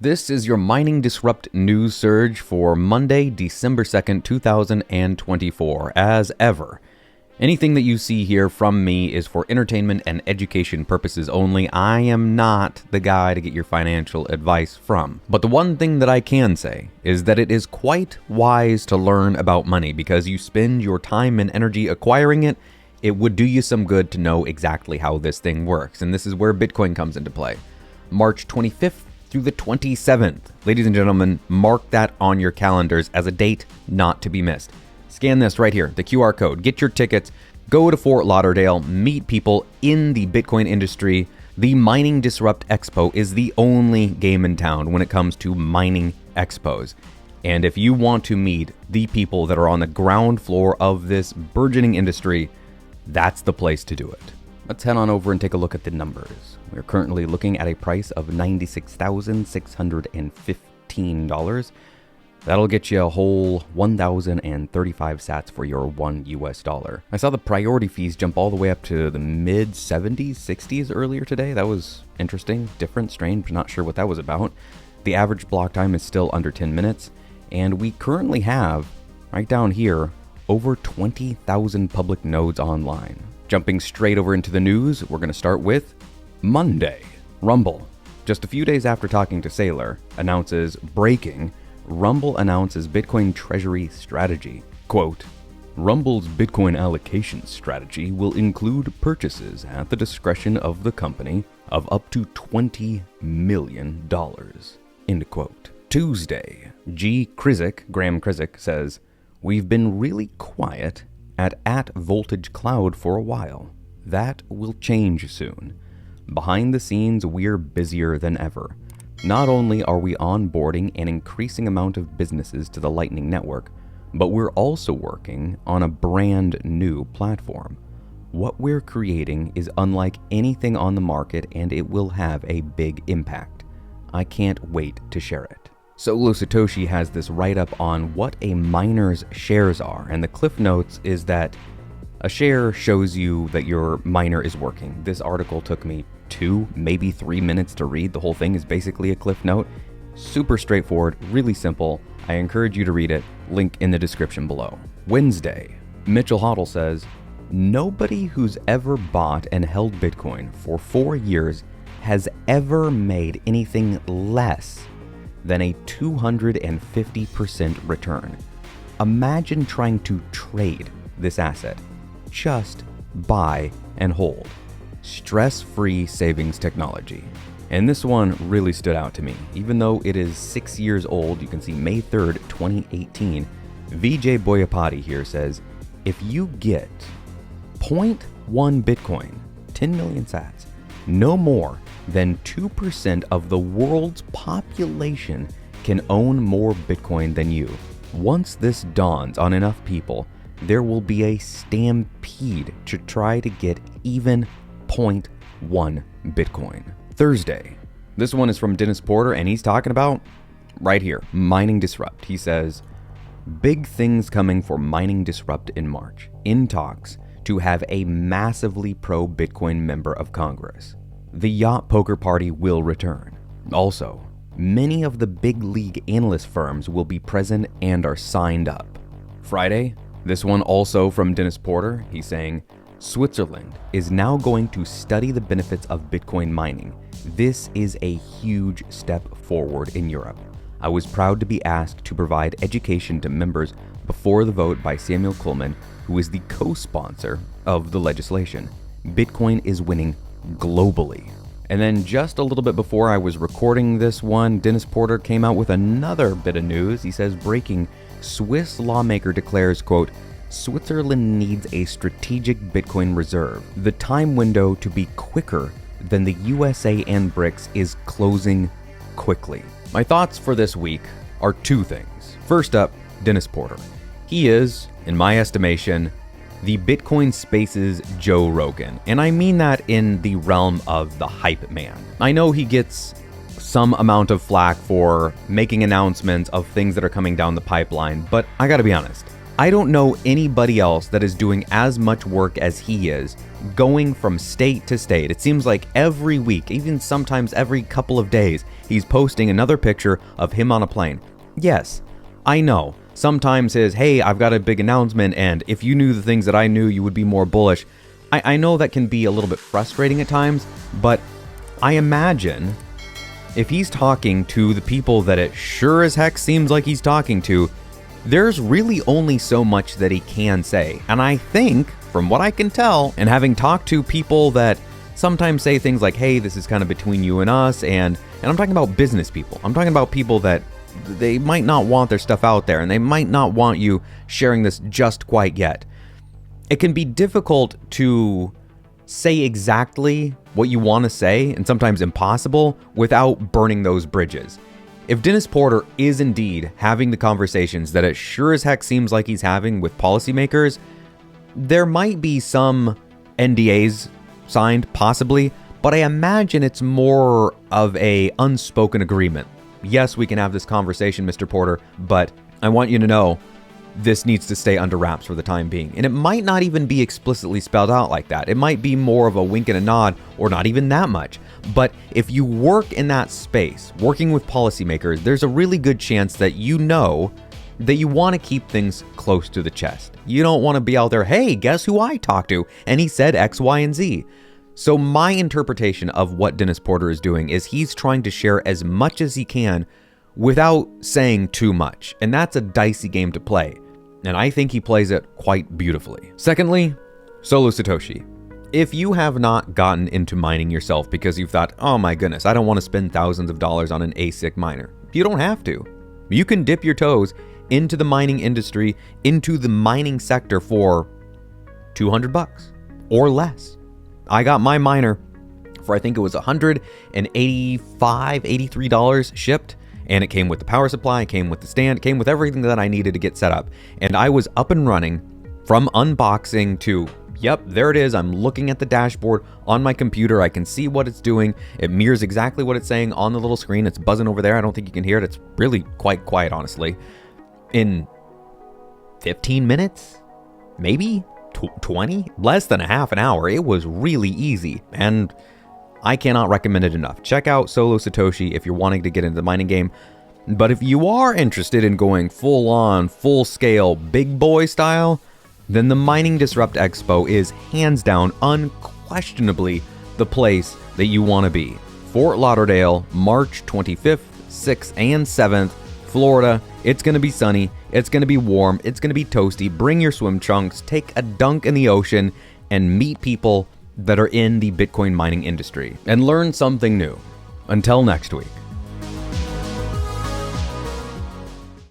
This is your Mining Disrupt news surge for Monday, December 2nd, 2024. As ever, anything that you see here from me is for entertainment and education purposes only. I am not the guy to get your financial advice from. But the one thing that I can say is that it is quite wise to learn about money because you spend your time and energy acquiring it. It would do you some good to know exactly how this thing works. And this is where Bitcoin comes into play. March 25th through the 27th. Ladies and gentlemen, mark that on your calendars as a date not to be missed. Scan this right here, the QR code, get your tickets, go to Fort Lauderdale, meet people in the Bitcoin industry. The Mining Disrupt Expo is the only game in town when it comes to mining expos. And if you want to meet the people that are on the ground floor of this burgeoning industry, that's the place to do it. Let's head on over and take a look at the numbers. We're currently looking at a price of $96,615. That'll get you a whole 1,035 sats for your $1. I saw the priority fees jump all the way up to the mid 70s, 60s earlier today. That was interesting, different, strange, not sure what that was about. The average block time is still under 10 minutes, and we currently have, right down here, over 20,000 public nodes online. Jumping straight over into the news, we're going to start with Monday. Rumble. Just a few days after talking to Saylor, announces breaking. Rumble announces Bitcoin treasury strategy. Quote, Rumble's Bitcoin allocation strategy will include purchases at the discretion of the company of up to $20 million. End quote. Tuesday. Graham Krizik says, we've been really quiet at Voltage Cloud for a while. That will change soon. Behind the scenes, we're busier than ever. Not only are we onboarding an increasing amount of businesses to the Lightning Network, but we're also working on a brand new platform. What we're creating is unlike anything on the market, and it will have a big impact. I can't wait to share it. Solo Satoshi has this write-up on what a miner's shares are, and the cliff notes is that a share shows you that your miner is working. This article took me 2, maybe 3 minutes to read. The whole thing is basically a cliff note. Super straightforward, really simple. I encourage you to read it. Link in the description below. Wednesday, Mitchell Hoddle says, nobody who's ever bought and held Bitcoin for 4 years has ever made anything less than a 250% return. Imagine trying to trade this asset. Just buy and hold. Stress-free savings technology. And this one really stood out to me. Even though it is 6 years old, you can see May 3rd, 2018, VJ Boyapati here says, if you get 0.1 Bitcoin, 10 million sats, no more than 2% of the world's population can own more Bitcoin than you. Once this dawns on enough people, there will be a stampede to try to get even 0.1 Bitcoin. Thursday. This one is from Dennis Porter, and he's talking about, right here, Mining Disrupt. He says, big things coming for Mining Disrupt in March. In talks to have a massively pro-Bitcoin member of Congress. The yacht poker party will return. Also, many of the big league analyst firms will be present and are signed up. Friday, this one also from Dennis Porter. He's saying, Switzerland is now going to study the benefits of Bitcoin mining. This is a huge step forward in Europe. I was proud to be asked to provide education to members before the vote by Samuel Kuhlman, who is the co-sponsor of the legislation. Bitcoin is winning globally. And then just a little bit before I was recording this one, Dennis Porter came out with another bit of news. He says, breaking, Swiss lawmaker declares, quote, Switzerland needs a strategic Bitcoin reserve. The time window to be quicker than the USA and BRICS is closing quickly. My thoughts for this week are two things. First up, Dennis Porter. He is, in my estimation, the Bitcoin space's Joe Rogan. And I mean that in the realm of the hype man. I know he gets some amount of flack for making announcements of things that are coming down the pipeline, but I gotta be honest, I don't know anybody else that is doing as much work as he is, going from state to state. It seems like every week, even sometimes every couple of days, he's posting another picture of him on a plane. Yes, I know. Sometimes his, hey, I've got a big announcement, and if you knew the things that I knew, you would be more bullish. I know that can be a little bit frustrating at times, but I imagine if he's talking to the people that it sure as heck seems like he's talking to, there's really only so much that he can say. And I think, from what I can tell, and having talked to people that sometimes say things like, hey, this is kind of between you and us, and I'm talking about business people. I'm talking about people that they might not want their stuff out there, and they might not want you sharing this just quite yet. It can be difficult to say exactly what you want to say, and sometimes impossible, without burning those bridges. If Dennis Porter is indeed having the conversations that it sure as heck seems like he's having with policymakers, there might be some NDAs signed, possibly, but I imagine it's more of a unspoken agreement. Yes, we can have this conversation, Mr. Porter, but I want you to know this needs to stay under wraps for the time being. And it might not even be explicitly spelled out like that. It might be more of a wink and a nod, or not even that much. But if you work in that space, working with policymakers, there's a really good chance that you know that you want to keep things close to the chest. You don't want to be out there, hey, guess who I talked to? And he said X, Y, and Z. So my interpretation of what Dennis Porter is doing is he's trying to share as much as he can without saying too much. And that's a dicey game to play. And I think he plays it quite beautifully. Secondly, Solo Satoshi. If you have not gotten into mining yourself because you've thought, oh my goodness, I don't want to spend thousands of dollars on an ASIC miner, you don't have to. You can dip your toes into the mining industry, into the mining sector for $200 or less. I got my miner for, I think it was $185, $83 shipped. And it came with the power supply, it came with the stand, it came with everything that I needed to get set up. And I was up and running from unboxing to, yep, there it is. I'm looking at the dashboard on my computer. I can see what it's doing. It mirrors exactly what it's saying on the little screen. It's buzzing over there. I don't think you can hear it. It's really quite quiet, honestly. In 15 minutes, maybe 20, less than a half an hour. It was really easy. And I cannot recommend it enough. Check out Solo Satoshi if you're wanting to get into the mining game. But if you are interested in going full on, full scale, big boy style, then the Mining Disrupt Expo is hands down, unquestionably the place that you want to be. Fort Lauderdale, March 25th, 6th, and 7th, Florida. It's going to be sunny. It's going to be warm. It's going to be toasty. Bring your swim trunks, take a dunk in the ocean, and meet people that are in the Bitcoin mining industry and learn something new. Until next week.